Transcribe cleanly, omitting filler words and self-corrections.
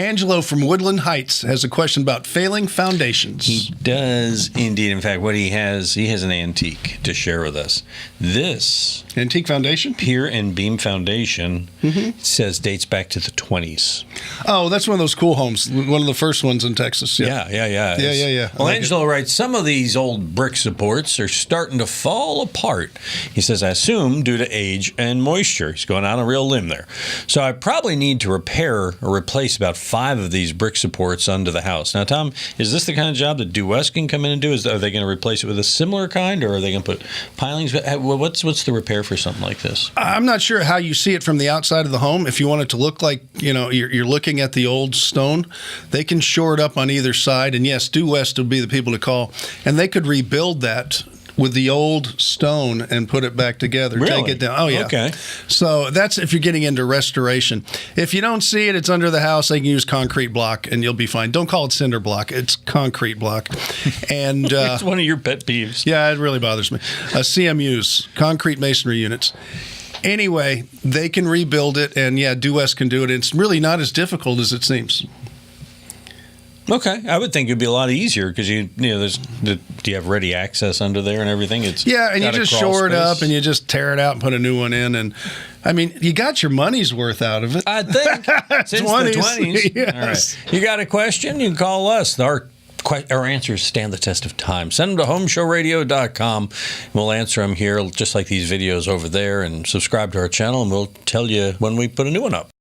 Angelo from Woodland Heights has a question about failing foundations. He does indeed. In fact, what he has an antique to share with us. This antique foundation? Pier and beam foundation says dates back to the 20s. Oh, that's one of those cool homes. One of the first ones in Texas. Yeah. Well, Angelo writes, some of these old brick supports are starting to fall apart. He says, I assume due to age and moisture. He's going on a real limb there. So I probably need to repair or replace about 5 of these brick supports under the house. Now, Tom, is this the kind of job that Due West can come in and do? Are they going to replace it with a similar kind, or are they going to put pilings? What's the repair for something like this? I'm not sure how you see it from the outside of the home. If you want it to look like, you're looking at the old stone, they can shore it up on either side. And yes, Due West will be the people to call. And they could rebuild that with the old stone and put it back together. Really? Take it down. Oh, yeah. Okay. So that's if you're getting into restoration. If you don't see it, it's under the house. They can use concrete block, and you'll be fine. Don't call it cinder block. It's concrete block. And it's one of your pet peeves. Yeah, it really bothers me. CMUs, concrete masonry units. Anyway, they can rebuild it, and yeah, Due West can do it. It's really not as difficult as it seems. Okay, I would think it'd be a lot easier because do you have ready access under there and everything? And you just shore it up and you just tear it out and put a new one in, and I mean, you got your money's worth out of it. I think since the 20s. Yes. All right, you got a question? You can call us. Our answers stand the test of time. Send them to HomeShowRadio.com. We'll answer them here, just like these videos over there, and subscribe to our channel, and we'll tell you when we put a new one up.